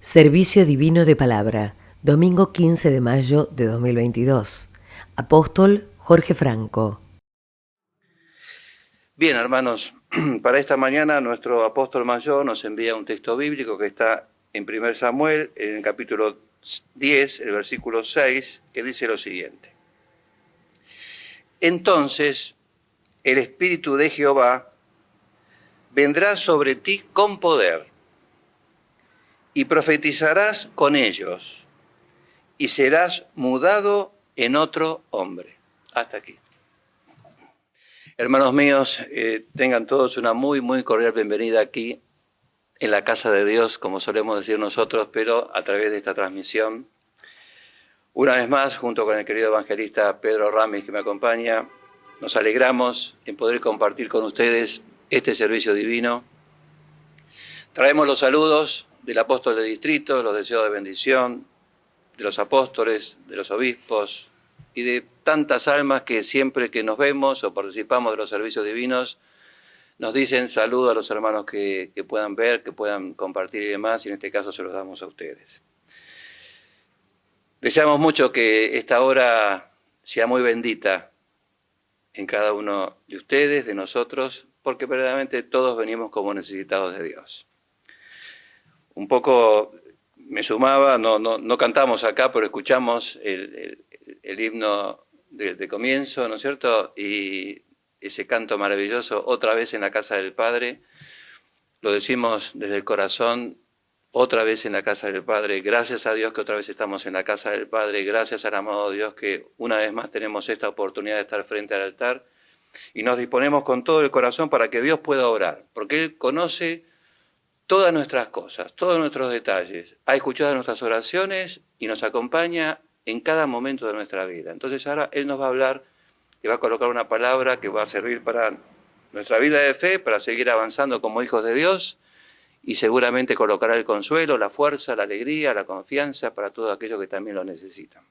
Servicio Divino de Palabra, domingo 15 de mayo de 2022. Apóstol Jorge Franco. Bien, hermanos, para esta mañana nuestro apóstol mayor nos envía un texto bíblico que está en 1 Samuel, en el capítulo 10, el versículo 6, que dice lo siguiente. Entonces, el Espíritu de Jehová vendrá sobre ti con poder, y profetizarás con ellos, y serás mudado en otro hombre. Hasta aquí. Hermanos míos, tengan todos una muy cordial bienvenida aquí en la casa de Dios, como solemos decir nosotros, pero a través de esta transmisión. Una vez más, junto con el querido evangelista Pedro Ramis, que me acompaña, nos alegramos en poder compartir con ustedes este servicio divino. Traemos los saludos del apóstol de distrito, los deseos de bendición, de los apóstoles, de los obispos y de tantas almas que siempre que nos vemos o participamos de los servicios divinos, nos dicen saludos a los hermanos que puedan ver, que puedan compartir y demás, y en este caso se los damos a ustedes. Deseamos mucho que esta hora sea muy bendita en cada uno de ustedes, de nosotros, porque verdaderamente todos venimos como necesitados de Dios. Un poco me sumaba, no cantamos acá, pero escuchamos el himno de comienzo, ¿no es cierto? Y ese canto maravilloso, otra vez en la casa del Padre, lo decimos desde el corazón, otra vez en la casa del Padre, gracias a Dios que otra vez estamos en la casa del Padre, gracias al amado Dios que una vez más tenemos esta oportunidad de estar frente al altar y nos disponemos con todo el corazón para que Dios pueda orar, porque Él conoce todas nuestras cosas, todos nuestros detalles, ha escuchado nuestras oraciones y nos acompaña en cada momento de nuestra vida. Entonces ahora Él nos va a hablar y va a colocar una palabra que va a servir para nuestra vida de fe, para seguir avanzando como hijos de Dios, y seguramente colocará el consuelo, la fuerza, la alegría, la confianza para todos aquellos que también lo necesitan.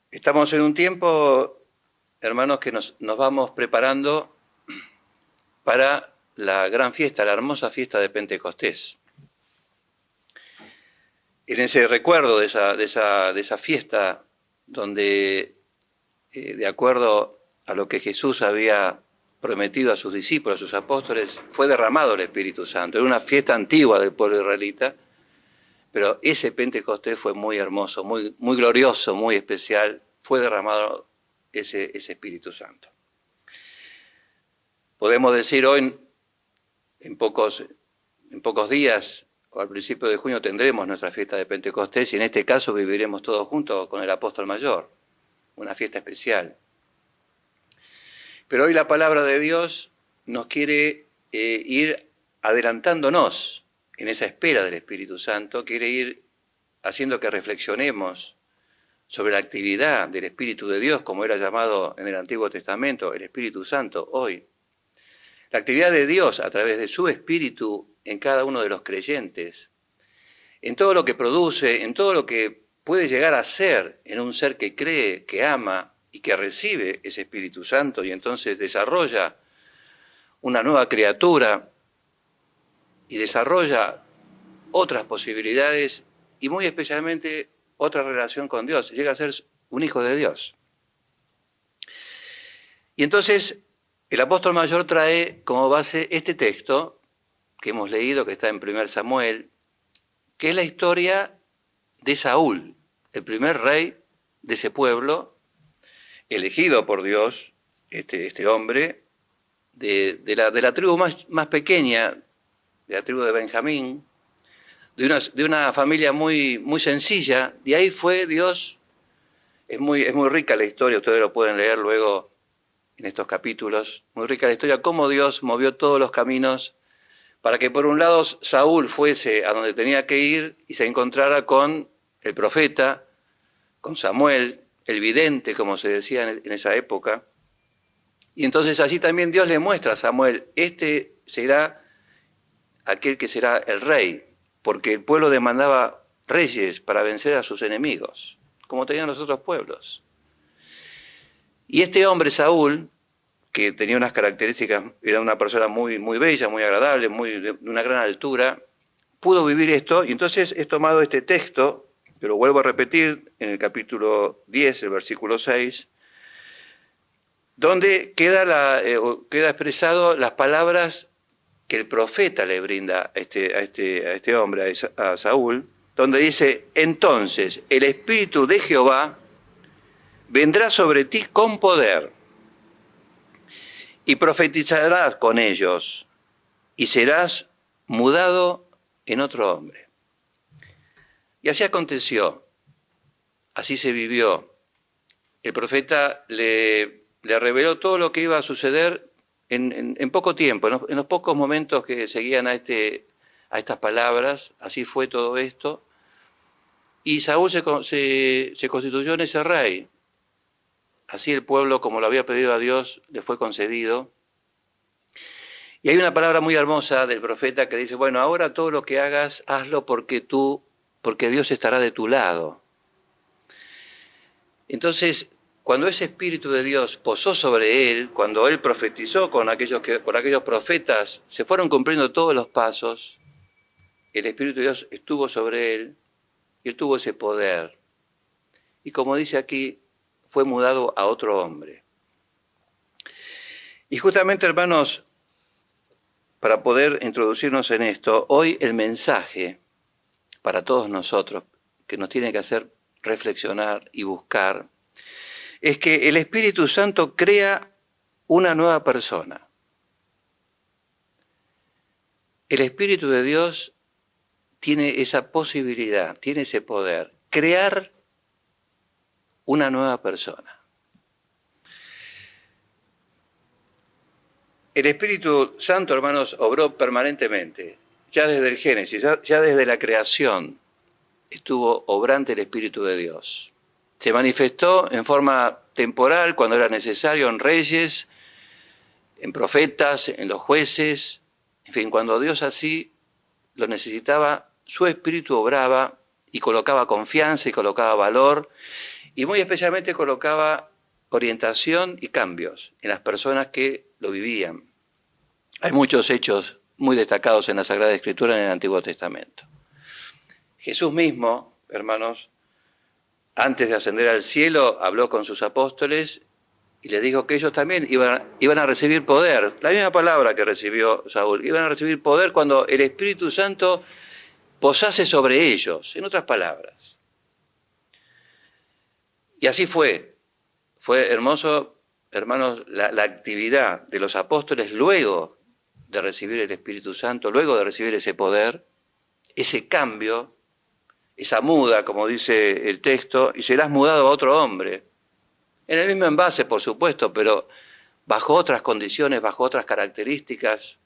Estamos en un tiempo, hermanos, que nos vamos preparando para la gran fiesta, la hermosa fiesta de Pentecostés. En ese recuerdo de esa fiesta, donde de acuerdo a lo que Jesús había prometido a sus discípulos, a sus apóstoles, fue derramado el Espíritu Santo. Era una fiesta antigua del pueblo israelita, pero ese Pentecostés fue muy hermoso, muy glorioso, muy especial. Fue derramado ese Espíritu Santo. Podemos decir hoy, en pocos días, o al principio de junio, tendremos nuestra fiesta de Pentecostés y en este caso viviremos todos juntos con el apóstol mayor, una fiesta especial. Pero hoy la palabra de Dios nos quiere ir adelantándonos en esa espera del Espíritu Santo, quiere ir haciendo que reflexionemos sobre la actividad del Espíritu de Dios, como era llamado en el Antiguo Testamento, el Espíritu Santo hoy. La actividad de Dios a través de su Espíritu en cada uno de los creyentes, en todo lo que produce, en todo lo que puede llegar a ser en un ser que cree, que ama y que recibe ese Espíritu Santo y entonces desarrolla una nueva criatura y desarrolla otras posibilidades y muy especialmente otra relación con Dios, llega a ser un hijo de Dios. Y entonces el apóstol mayor trae como base este texto que hemos leído, que está en 1 Samuel, que es la historia de Saúl, el primer rey de ese pueblo, elegido por Dios, este hombre, de la tribu más pequeña, de la tribu de Benjamín, de una familia muy sencilla. De ahí fue Dios, es muy rica la historia, ustedes lo pueden leer luego en estos capítulos, muy rica la historia, cómo Dios movió todos los caminos para que por un lado Saúl fuese a donde tenía que ir y se encontrara con el profeta, con Samuel, el vidente, como se decía en esa época. Y entonces allí también Dios le muestra a Samuel, este será aquel que será el rey, porque el pueblo demandaba reyes para vencer a sus enemigos, como tenían los otros pueblos. Y este hombre, Saúl, que tenía unas características, era una persona muy bella, muy agradable, de una gran altura, pudo vivir esto, y entonces he tomado este texto, que lo vuelvo a repetir en el capítulo 10, el versículo 6, donde queda expresado las palabras que el profeta le brinda a este hombre, a Saúl, donde dice: entonces el Espíritu de Jehová vendrá sobre ti con poder, y profetizarás con ellos, y serás mudado en otro hombre. Y así aconteció, así se vivió. El profeta le reveló todo lo que iba a suceder en poco tiempo, en los pocos momentos que seguían a estas palabras. Así fue todo esto. Y Saúl se constituyó en ese rey. Así el pueblo, como lo había pedido a Dios, le fue concedido. Y hay una palabra muy hermosa del profeta que dice: bueno, ahora todo lo que hagas, hazlo porque Dios estará de tu lado. Entonces, cuando ese Espíritu de Dios posó sobre él, cuando él profetizó con aquellos profetas, se fueron cumpliendo todos los pasos, el Espíritu de Dios estuvo sobre él, y él tuvo ese poder. Y como dice aquí, fue mudado a otro hombre. Y justamente, hermanos, para poder introducirnos en esto, hoy el mensaje para todos nosotros, que nos tiene que hacer reflexionar y buscar, es que el Espíritu Santo crea una nueva persona. El Espíritu de Dios tiene esa posibilidad, tiene ese poder, crear una nueva persona. El Espíritu Santo, hermanos, obró permanentemente, ya desde el Génesis, ya desde la creación estuvo obrante el Espíritu de Dios. Se manifestó en forma temporal cuando era necesario en reyes, en profetas, en los jueces, en fin, cuando Dios así lo necesitaba, su Espíritu obraba y colocaba confianza y colocaba valor, y muy especialmente colocaba orientación y cambios en las personas que lo vivían. Hay muchos hechos muy destacados en la Sagrada Escritura en el Antiguo Testamento. Jesús mismo, hermanos, antes de ascender al cielo, habló con sus apóstoles y les dijo que ellos también iban a recibir poder. La misma palabra que recibió Saúl. Iban a recibir poder cuando el Espíritu Santo posase sobre ellos, en otras palabras. Y así fue. Fue hermoso, hermanos, la actividad de los apóstoles luego de recibir el Espíritu Santo, luego de recibir ese poder, ese cambio, esa muda, como dice el texto, y serás mudado a otro hombre. En el mismo envase, por supuesto, pero bajo otras condiciones, bajo otras características,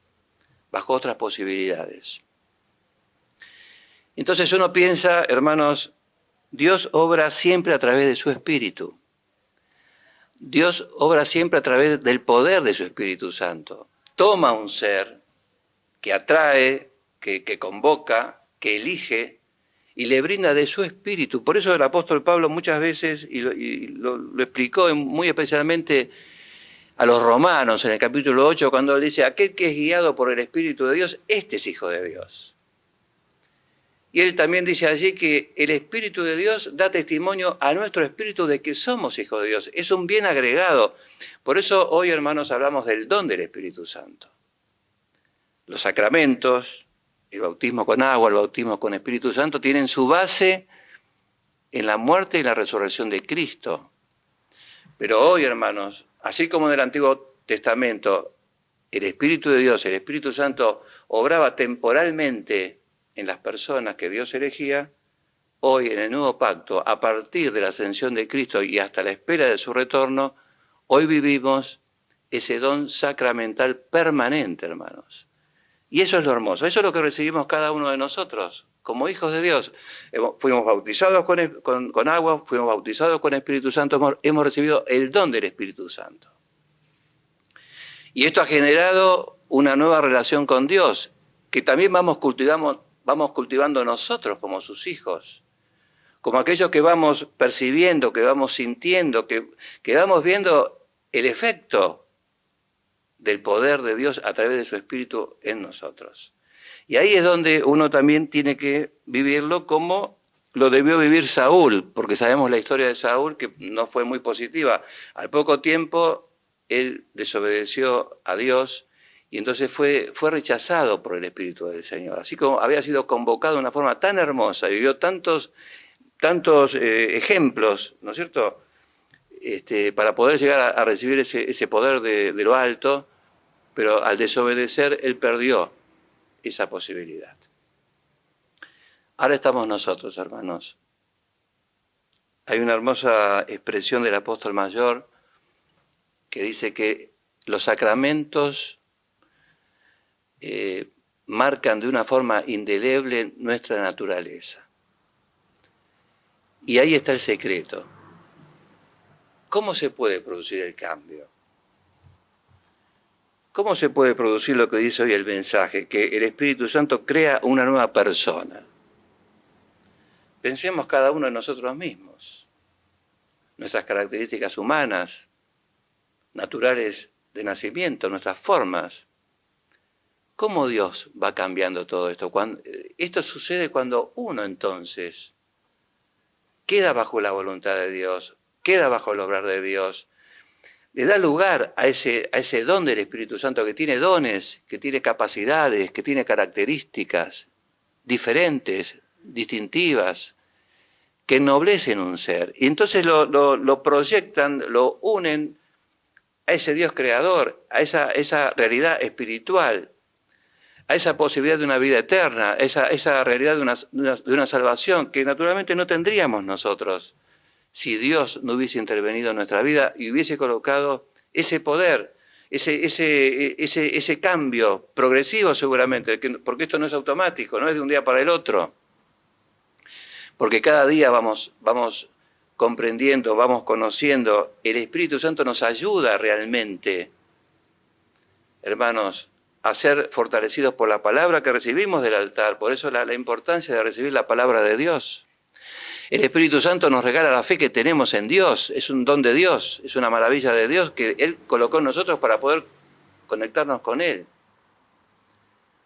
bajo otras posibilidades. Entonces uno piensa, hermanos, Dios obra siempre a través de su Espíritu. Dios obra siempre a través del poder de su Espíritu Santo. Toma un ser que atrae, que convoca, que elige, y le brinda de su espíritu. Por eso el apóstol Pablo muchas veces, y lo explicó muy especialmente a los romanos en el capítulo 8, cuando él dice: aquel que es guiado por el Espíritu de Dios, este es hijo de Dios. Y él también dice allí que el Espíritu de Dios da testimonio a nuestro espíritu de que somos hijos de Dios. Es un bien agregado. Por eso hoy, hermanos, hablamos del don del Espíritu Santo. Los sacramentos, el bautismo con agua, el bautismo con Espíritu Santo, tienen su base en la muerte y la resurrección de Cristo. Pero hoy, hermanos, así como en el Antiguo Testamento, el Espíritu de Dios, el Espíritu Santo, obraba temporalmente en las personas que Dios elegía, hoy en el Nuevo Pacto, a partir de la ascensión de Cristo y hasta la espera de su retorno, hoy vivimos ese don sacramental permanente, hermanos. Y eso es lo hermoso, eso es lo que recibimos cada uno de nosotros, como hijos de Dios. Fuimos bautizados con agua, fuimos bautizados con Espíritu Santo, hemos recibido el don del Espíritu Santo. Y esto ha generado una nueva relación con Dios, que también vamos cultivando nosotros como sus hijos, como aquellos que vamos percibiendo, que vamos sintiendo, que vamos viendo el efecto del poder de Dios a través de su Espíritu en nosotros. Y ahí es donde uno también tiene que vivirlo como lo debió vivir Saúl, porque sabemos la historia de Saúl que no fue muy positiva. Al poco tiempo él desobedeció a Dios y entonces fue rechazado por el Espíritu del Señor. Así como había sido convocado de una forma tan hermosa, vivió tantos ejemplos, ¿no es cierto?, para poder llegar a recibir ese poder de lo alto, pero al desobedecer él perdió esa posibilidad. Ahora estamos nosotros, hermanos. Hay una hermosa expresión del apóstol mayor que dice que los sacramentos marcan de una forma indeleble nuestra naturaleza. Y ahí está el secreto. ¿Cómo se puede producir el cambio? ¿Cómo se puede producir lo que dice hoy el mensaje? Que el Espíritu Santo crea una nueva persona. Pensemos cada uno en nosotros mismos, nuestras características humanas, naturales de nacimiento, nuestras formas. ¿Cómo Dios va cambiando todo esto? Esto sucede cuando uno entonces queda bajo la voluntad de Dios, queda bajo el obrar de Dios, le da lugar a ese don del Espíritu Santo que tiene dones, que tiene capacidades, que tiene características diferentes, distintivas, que ennoblecen un ser. Y entonces lo proyectan, lo unen a ese Dios creador, a esa realidad espiritual, a esa posibilidad de una vida eterna, esa realidad de una salvación que naturalmente no tendríamos nosotros si Dios no hubiese intervenido en nuestra vida y hubiese colocado ese poder, ese cambio progresivo seguramente, porque esto no es automático, no es de un día para el otro, porque cada día vamos comprendiendo, vamos conociendo, el Espíritu Santo nos ayuda realmente, hermanos, a ser fortalecidos por la palabra que recibimos del altar, por eso la importancia de recibir la palabra de Dios. El Espíritu Santo nos regala la fe que tenemos en Dios, es un don de Dios, es una maravilla de Dios que Él colocó en nosotros para poder conectarnos con Él.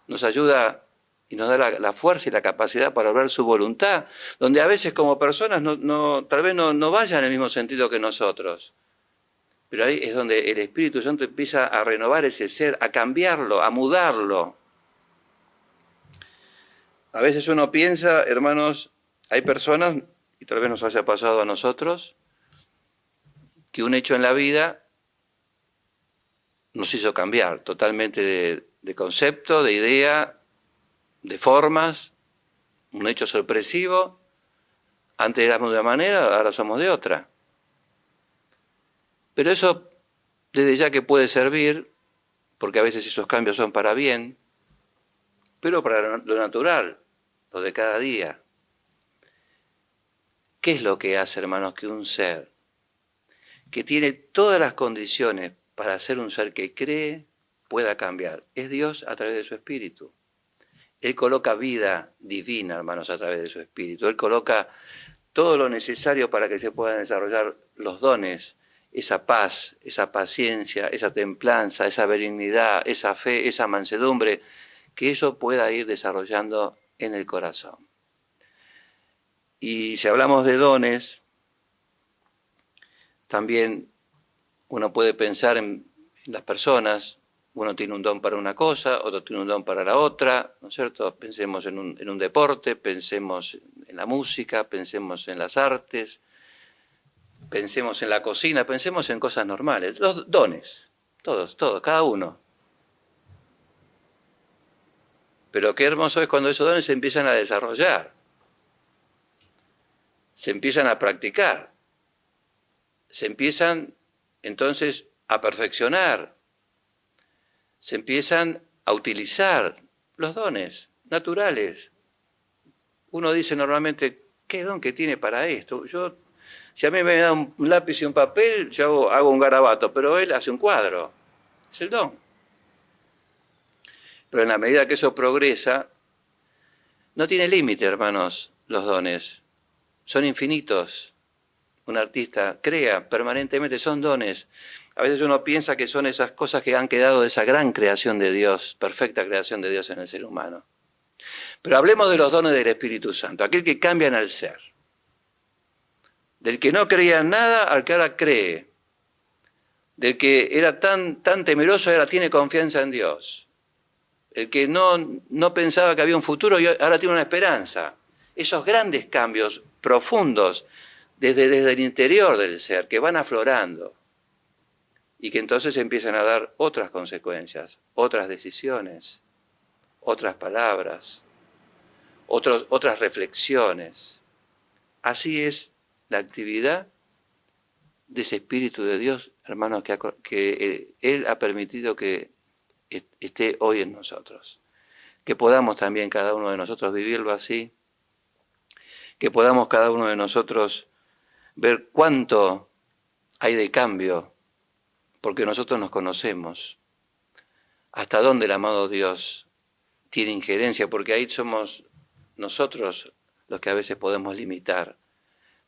Nos ayuda y nos da la fuerza y la capacidad para obrar su voluntad, donde a veces como personas tal vez no vayan en el mismo sentido que nosotros. Pero ahí es donde el Espíritu Santo empieza a renovar ese ser, a cambiarlo, a mudarlo. A veces uno piensa, hermanos, hay personas, y tal vez nos haya pasado a nosotros, que un hecho en la vida nos hizo cambiar totalmente de concepto, de idea, de formas, un hecho sorpresivo. Antes éramos de una manera, ahora somos de otra. Pero eso, desde ya que puede servir, porque a veces esos cambios son para bien, pero para lo natural, lo de cada día. ¿Qué es lo que hace, hermanos, que un ser que tiene todas las condiciones para ser un ser que cree pueda cambiar? Es Dios a través de su Espíritu. Él coloca vida divina, hermanos, a través de su Espíritu. Él coloca todo lo necesario para que se puedan desarrollar los dones, esa paz, esa paciencia, esa templanza, esa benignidad, esa fe, esa mansedumbre, que eso pueda ir desarrollando en el corazón. Y si hablamos de dones, también uno puede pensar en las personas. Uno tiene un don para una cosa, otro tiene un don para la otra, ¿no es cierto? Pensemos en un deporte, pensemos en la música, pensemos en las artes, pensemos en la cocina, pensemos en cosas normales. Los dones, todos, cada uno. Pero qué hermoso es cuando esos dones se empiezan a desarrollar, se empiezan a practicar, se empiezan entonces a perfeccionar, se empiezan a utilizar los dones naturales. Uno dice normalmente, ¿qué don que tiene para esto? Si a mí me da un lápiz y un papel, yo hago un garabato, pero él hace un cuadro. Es el don. Pero en la medida que eso progresa, no tiene límite, hermanos, los dones. Son infinitos. Un artista crea permanentemente, son dones. A veces uno piensa que son esas cosas que han quedado de esa gran creación de Dios, perfecta creación de Dios en el ser humano. Pero hablemos de los dones del Espíritu Santo, aquel que cambian al ser. Del que no creía en nada al que ahora cree. Del que era tan temeroso ahora tiene confianza en Dios. El que no pensaba que había un futuro y ahora tiene una esperanza. Esos grandes cambios profundos desde el interior del ser que van aflorando y que entonces empiezan a dar otras consecuencias, otras decisiones, otras palabras, otras reflexiones. Así es la actividad de ese Espíritu de Dios, hermanos, que Él ha permitido que esté hoy en nosotros. Que podamos también cada uno de nosotros vivirlo así, que podamos cada uno de nosotros ver cuánto hay de cambio, porque nosotros nos conocemos, hasta dónde el amado Dios tiene injerencia, porque ahí somos nosotros los que a veces podemos limitar.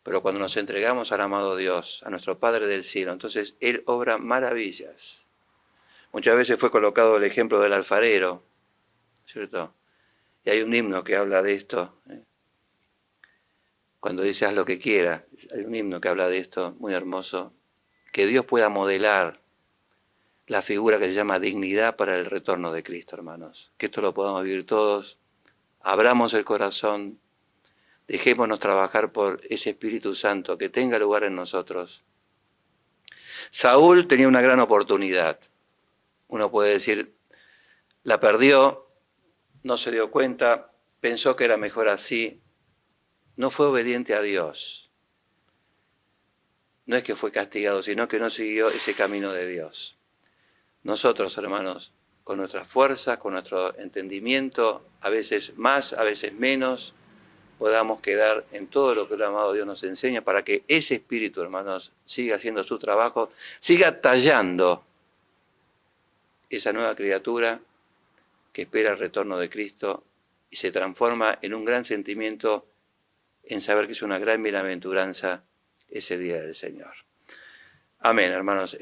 Pero cuando nos entregamos al amado Dios, a nuestro Padre del cielo, entonces Él obra maravillas. Muchas veces fue colocado el ejemplo del alfarero, ¿cierto? Y hay un himno que habla de esto. Cuando dice haz lo que quiera, hay un himno que habla de esto, muy hermoso. Que Dios pueda modelar la figura que se llama dignidad para el retorno de Cristo, hermanos. Que esto lo podamos vivir todos. Abramos el corazón. Dejémonos trabajar por ese Espíritu Santo que tenga lugar en nosotros. Saúl tenía una gran oportunidad. Uno puede decir, la perdió, no se dio cuenta, pensó que era mejor así. No fue obediente a Dios. No es que fue castigado, sino que no siguió ese camino de Dios. Nosotros, hermanos, con nuestras fuerzas, con nuestro entendimiento, a veces más, a veces menos, podamos quedar en todo lo que el amado Dios nos enseña para que ese Espíritu, hermanos, siga haciendo su trabajo, siga tallando esa nueva criatura que espera el retorno de Cristo y se transforma en un gran sentimiento en saber que es una gran bienaventuranza ese día del Señor. Amén, hermanos.